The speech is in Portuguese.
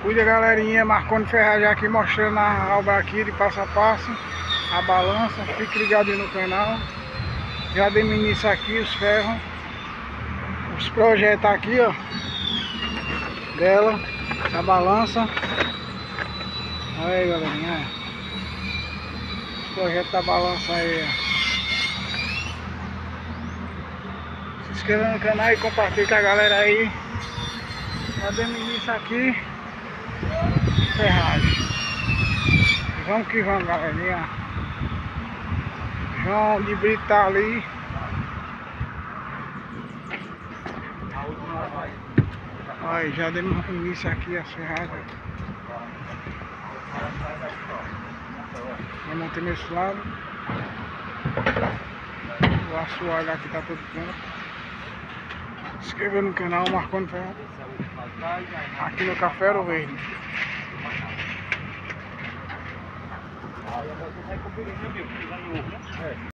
Cuida, galerinha, Marconi Ferragem aqui mostrando a obra aqui de passo a passo, a balança. Fique ligado aí no canal. Já demos início aqui os ferros, os projetos aqui, ó, dela, a balança. Olha aí, galerinha, os projetos da balança aí, ó. Se inscreva no canal e compartilhe com a galera aí. Já demos início aqui, ferragem. Vamos que vamos, galerinha. João de Brito tá ali. Olha, já demos início aqui a ferragem. Eu montei nesse lado. O assoalho aqui tá todo pronto. Se inscreva no canal Marconi Ferragem. Aqui no Café Ouro Verde.